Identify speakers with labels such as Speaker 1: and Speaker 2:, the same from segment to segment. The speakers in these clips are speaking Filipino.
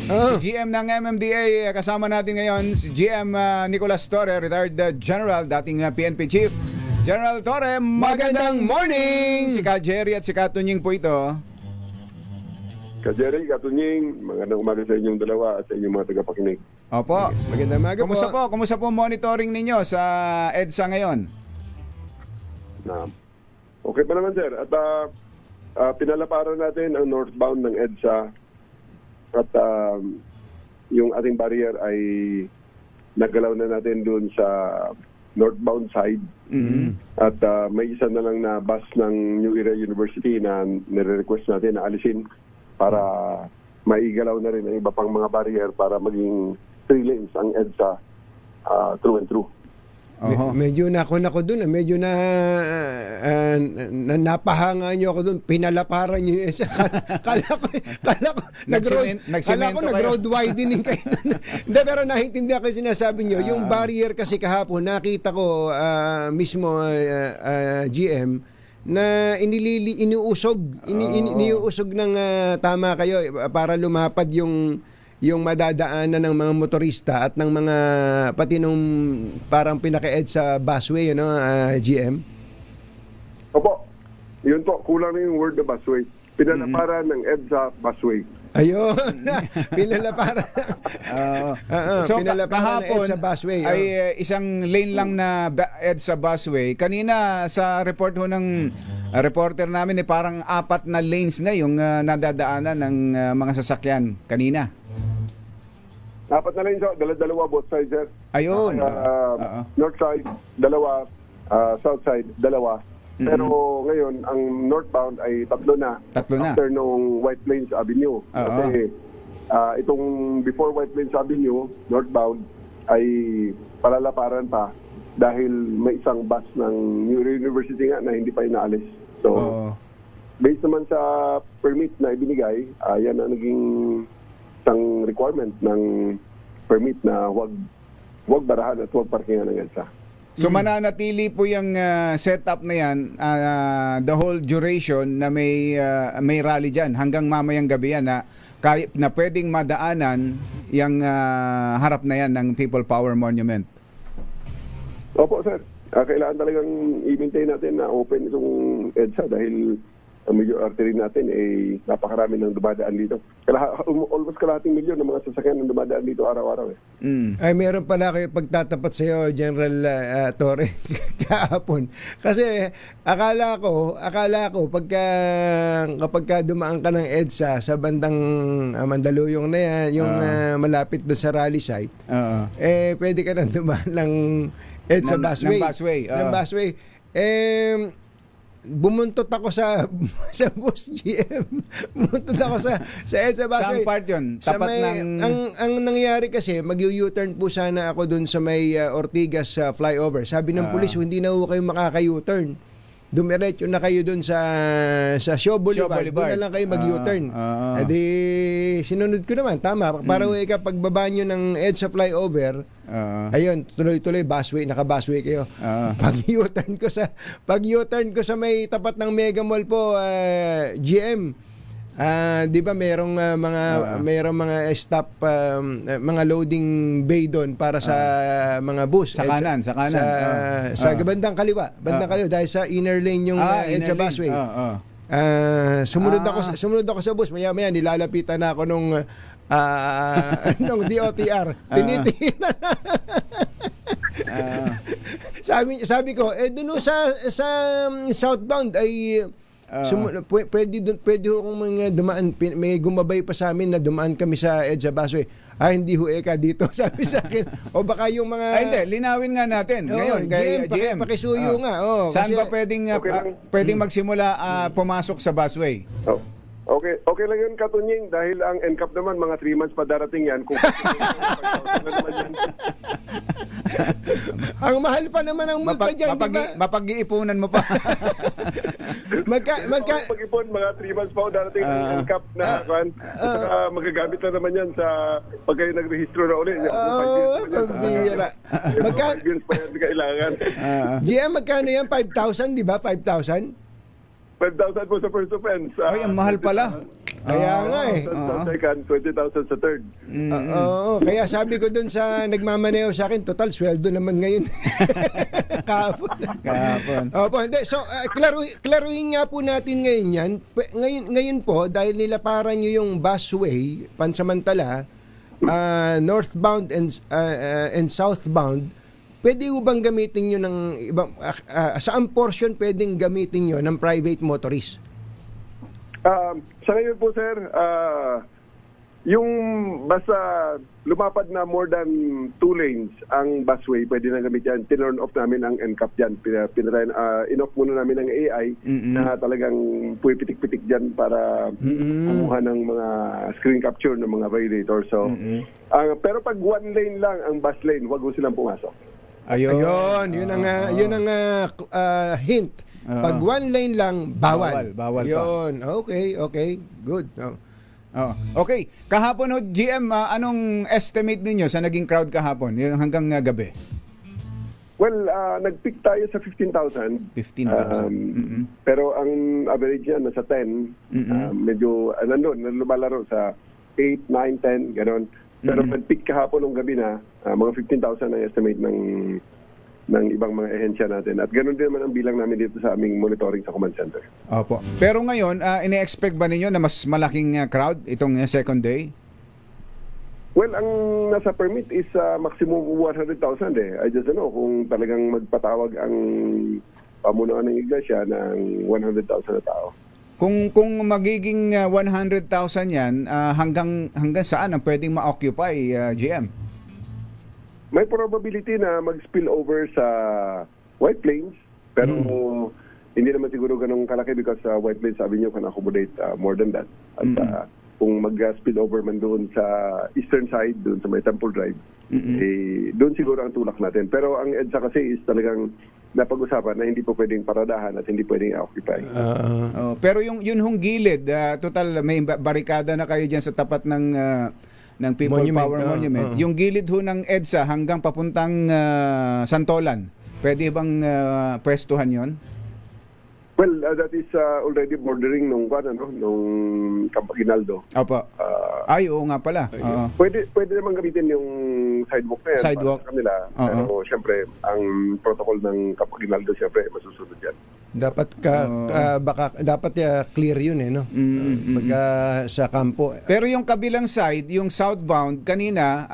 Speaker 1: Si GM ng MMDA, kasama natin ngayon si GM Nicolas Torre, retired general, dating PNP chief. General Torre, magandang morning! Si Ka Jerry at si Ka Tunying po ito.
Speaker 2: Ka Jerry, Ka Tunying, magandang umaga sa inyong dalawa at sa inyong mga tagapakinig.
Speaker 1: Opo.
Speaker 3: Magandang umaga po.
Speaker 1: Kumusta po monitoring ninyo sa EDSA ngayon?
Speaker 2: Okay pa naman, sir. At pinalaparan natin ang northbound ng EDSA at yung ating barrier ay naggalaw na natin doon sa northbound side. At may isa na lang na bus ng New Era University na nire-request natin na alisin para maigalaw na rin ang iba pang mga barrier para maging 3 lanes ang EDSA through and through.
Speaker 3: Medyo nako doon, medyo napahanga niyo ako doon, pinalaparan niyo yung isa. Kala ko nag-road widening kayo. Hindi, pero naintindihan ko sinasabi niyo, yung barrier kasi kahapon, nakita ko mismo GM, na iniusog ng tama kayo para lumapad yung madadaanan ng mga motorista at ng mga pati nung parang pinaka-ED sa busway, GM?
Speaker 2: Opo. Yun po, kulang na yung word na busway. Pinalaparan ng EDSA busway.
Speaker 3: Ayun. Pinalaparan.
Speaker 1: So
Speaker 3: pinalaparan ng
Speaker 1: kahapon
Speaker 3: EDSA busway.
Speaker 1: ay isang lane lang na EDSA busway. Kanina sa report ho ng reporter namin, parang 4 na lanes na yung nadadaanan ng mga sasakyan kanina.
Speaker 2: 4 na lanes, dalawa both sides, sir.
Speaker 1: Ayun.
Speaker 2: North side, dalawa. South side, dalawa. Pero ngayon, ang northbound ay 3 na.
Speaker 1: 3 na.
Speaker 2: After nung White Plains Avenue. Kasi itong before White Plains Avenue, northbound, ay palalaparan pa dahil may isang bus ng New University nga na hindi pa inaalis. So, based naman sa permit na ibinigay, yan ang naging isang requirement ng permit na wag barahan at wag parkingan ng EDSA.
Speaker 1: So mananatili po yung setup na yan the whole duration na may rally dyan hanggang mamayang gabi yan na pwedeng madaanan yung harap na yan ng People Power Monument.
Speaker 2: Opo, sir. Kailangan talagang i-maintain natin na open itong EDSA dahil ang major artery natin ay napakarami ng dumadaan dito. Almost kalahating milyon ng mga sasakyan ng dumadaan dito araw-araw.
Speaker 3: Ay, meron pala kayo pagtatapat sa iyo, General Torre, kahapon. Kasi akala ko kapag dumaan ka ng EDSA sa bandang Mandaluyong na yan, yung malapit doon sa rally site, pwede ka nang dumaan ng EDSA busway. Ng busway. Bumuntot ako sa bus GM. Bumuntot ako sa EDSA busway.
Speaker 1: Saan part yun? Tapat ng...
Speaker 3: Ang nangyari kasi, mag-U-turn po sana ako dun sa may Ortigas flyover. Sabi ng pulis, hindi na kayo makaka-U-turn. Dumiretso na kayo dun sa Shaw Boulevard. Doon na lang kayo mag-U-turn. Edi, sinunod ko naman. Tama. Para kapag baba nyo ng EDSA flyover, ayun, tuloy-tuloy, busway, naka-busway kayo. Pag U-turn ko sa may tapat ng Mega Mall po, GM, di ba merong mga stop, mga loading bay doon para sa mga bus.
Speaker 1: Sa kanan.
Speaker 3: Sa bandang kaliwa. Dahil sa inner lane yung EDSA busway. Sumunod ako sa bus. Maya nilalapitan na ako nung DOTR. Tinitingnan. Sabi ko, doon sa southbound ay pwede akong mga dumaan. May gumabay pa sa amin na dumaan kami sa EDSA busway. Hindi ho dito, sabi sa akin. O baka yung mga...
Speaker 1: hindi, linawin nga natin. Ngayon, GM.
Speaker 3: Pakisuyo nga.
Speaker 1: Saan ba pwedeng magsimula pumasok sa busway?
Speaker 2: Okay lang yun, Katunying, dahil ang NCAP naman, mga 3 months pa darating yan. Kung
Speaker 3: ang mahal pa naman ang multa dyan, di ba?
Speaker 1: Mapag-iipunan mo pa.
Speaker 2: Mag-ipon, mga 3 months pa o darating ang NCAP na kwan. At saka magagamit na naman yan sa pag kayo nagrehistro na ulit.
Speaker 3: Pambira.
Speaker 2: 5 years pa yan kailangan.
Speaker 3: GM, magkano yan? 5,000, di ba? 5,000?
Speaker 2: 5,000 po sa first offense.
Speaker 1: Ay, ang mahal pala.
Speaker 3: Kaya nga eh.
Speaker 2: 20,000 sa second, 20,000 sa third.
Speaker 3: Oo, kaya sabi ko dun sa nagmamaneho sa akin, total sweldo naman ngayon. Kahapon.
Speaker 1: Kahapon.
Speaker 3: Opo, hindi. So, klaruhin nga po natin ngayon yan. Ngayon po, dahil nilaparan nyo yung busway, pansamantala, northbound and southbound, pwede ho bang gamitin nyo ng ibang, saan portion pwedeng gamitin nyo ng private motorist?
Speaker 2: Sa ngayon po, sir, yung basta lumapad na more than 2 lanes ang busway, pwede na gamit yan. Tinurn off namin ang NCAP dyan. In-off muna namin ang AI na talagang puwipitik-pitik dyan para kumuha ng mga screen capture ng mga violator. So, pero pag 1 lane lang ang bus lane, wag mo silang pumasok.
Speaker 3: Ayun, yun ang hint. Pag 1 lane lang, bawal.
Speaker 1: Bawal pa.
Speaker 3: Yun, okay, good.
Speaker 1: Okay, kahapon ho, GM, anong estimate ninyo sa naging crowd kahapon, yung hanggang gabi?
Speaker 2: Well, nag-peak tayo sa 15,000.
Speaker 1: 15,000.
Speaker 2: Pero ang average yan nasa 10. Medyo, lumalaro sa 8, 9, 10, gano'n. Pero nag-peak kahapon ng gabi na, mga 15,000 ang estimate ng ibang mga ehensya natin. At ganoon din naman ang bilang namin dito sa aming monitoring sa command center.
Speaker 1: Opo. Pero ngayon, ine-expect ba ninyo na mas malaking crowd itong second day?
Speaker 2: Well, ang nasa permit is maximum 100,000 eh. I just don't know kung talagang magpatawag ang pamunuan ng iglesia ng 100,000 na tao.
Speaker 1: Kung magiging 100,000 yan, hanggang saan ang pwedeng ma-occupy, GM?
Speaker 2: May probability na mag-spill over sa White Plains, pero hindi naman siguro ganun kalaki because White Plains, sabi nyo, can accommodate more than that. At kung mag-spill over man doon sa eastern side, doon sa may Temple Drive, doon siguro ang tulak natin. Pero ang EDSA kasi is talagang napag-usapan na hindi po pwedeng paradahan at hindi pwedeng occupy.
Speaker 1: Pero yung hong gilid, total may barikada na kayo dyan sa tapat ng People
Speaker 3: Monument,
Speaker 1: Power Monument. Yung gilid ho ng EDSA hanggang papuntang Santolan, pwede bang pwestuhan yon?
Speaker 2: Well, that is already bordering nung Campo Aguinaldo.
Speaker 1: Opo. Oo nga pala.
Speaker 2: Pwede naman gamitin yung sidewalk na yan
Speaker 1: Sidewalk.
Speaker 2: para sa kanila. Pero syempre, ang protocol ng Campo Aguinaldo syempre masusunod yan.
Speaker 3: Dapat dapat clear yun eh, no? Pagka sa kampo.
Speaker 1: Pero yung kabilang side, yung southbound, kanina,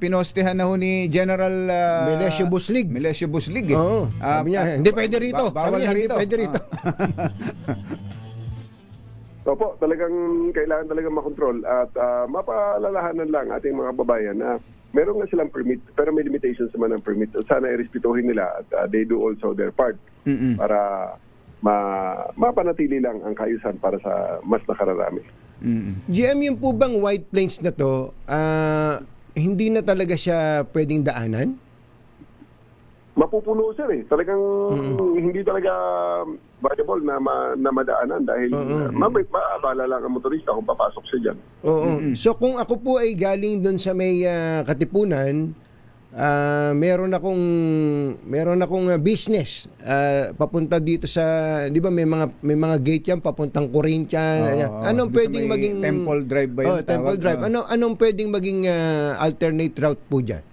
Speaker 1: pinostehan na ho ni General
Speaker 3: Melesio Buslig.
Speaker 1: Melesio Buslig.
Speaker 3: Oo. Sabi niya, hindi pwede rito.
Speaker 1: Bawal
Speaker 3: Sabi niya,
Speaker 1: na
Speaker 3: hindi
Speaker 1: rito.
Speaker 3: pwede rito.
Speaker 2: Opo, talagang kailangan talagang makontrol at mapaalalahanan lang ating mga babayan na meron nga silang permit pero may limitations naman ang permit. Sana irespetuhin nila at they do also their part para mapanatili lang ang kaayusan para sa mas nakararami.
Speaker 3: GM, yung po bang White Plains na to, hindi na talaga siya pwedeng daanan?
Speaker 2: Mapupuno sir eh. Talagang hindi talaga viable na madaanan dahil maabala lang ang motorista kung papasok siya dyan.
Speaker 3: Oo. So kung ako po ay galing doon sa may Katipunan, meron akong business papunta dito sa, 'di ba may mga gate yan papuntang Corinthians. Anong pwedeng maging
Speaker 1: Temple Drive ba 'yun?
Speaker 3: Temple Drive. Anong pwedeng maging alternate route po diyan?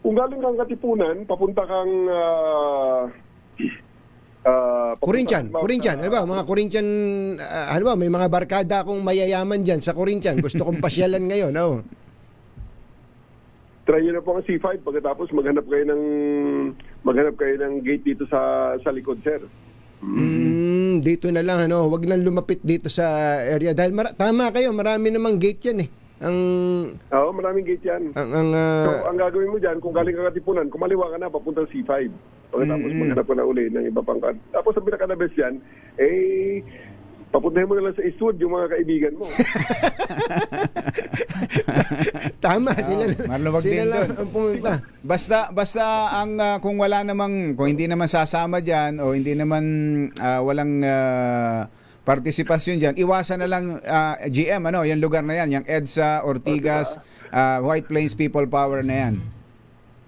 Speaker 2: Kung galing kang Katipunan, papunta kang
Speaker 3: Corinthians. Ano ba? Mga Corinthians, ano ba? May mga barkada akong mayayaman dyan sa Corinthians. Gusto kong pasyalan ngayon. Oh.
Speaker 2: Try nyo na po ang C5 pagkatapos maghanap kayo ng gate dito sa likod, sir.
Speaker 3: Dito na lang, ano? Huwag nang lumapit dito sa area. Dahil tama kayo, marami namang gate yan eh.
Speaker 2: Oo, maraming gate yan. So, ang gagawin mo dyan, kung galing ka Katipunan, kumaliwa ka na, papuntang C5. Pagkatapos maghanap ka na uli ng iba pang tapos ang pinaka-the-best yan, papuntahin mo na lang sa Eastwood yung mga kaibigan mo.
Speaker 3: Tama, sila
Speaker 1: din
Speaker 3: lang
Speaker 1: doon.
Speaker 3: ang pumunta.
Speaker 1: Basta ang kung hindi naman sasama diyan o hindi naman walang partisipasyon diyan, iwasan na lang GM yung lugar na yan, yung EDSA, Ortigas, White Plains People Power na yan.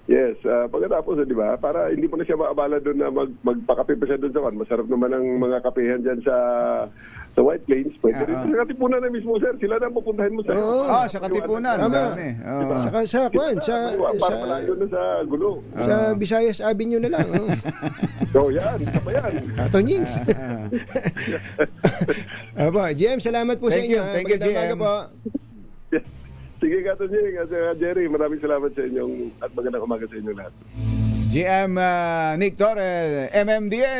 Speaker 2: Yes, pagkatapos, di ba, para hindi mo na siya maabala doon na magpakape pa siya doon sa kan. Masarap naman ang mga kapehan dyan sa White Plains. Pwede rin sa Katipunan na mismo, sir. Sila na pupuntahin mo sa...
Speaker 3: Oo.
Speaker 1: Sa Katipunan.
Speaker 3: Tama.
Speaker 1: dami. Oo.
Speaker 3: Saka sa kwan,
Speaker 2: para malayo na sa gulo.
Speaker 3: sa Visayas Avenue na lang. Oh.
Speaker 2: So, yan. Isa pa yan.
Speaker 3: Tonyings. Aba, GM, salamat po sa
Speaker 1: Thank
Speaker 3: inyo.
Speaker 1: you. Thank you,
Speaker 3: Magandang umaga
Speaker 1: GM.
Speaker 3: po.
Speaker 2: Sige, Kato Jing. At Jerry, maraming salamat sa inyong at magandang umaga sa inyong lahat.
Speaker 1: GM Nick Torres, MMDA.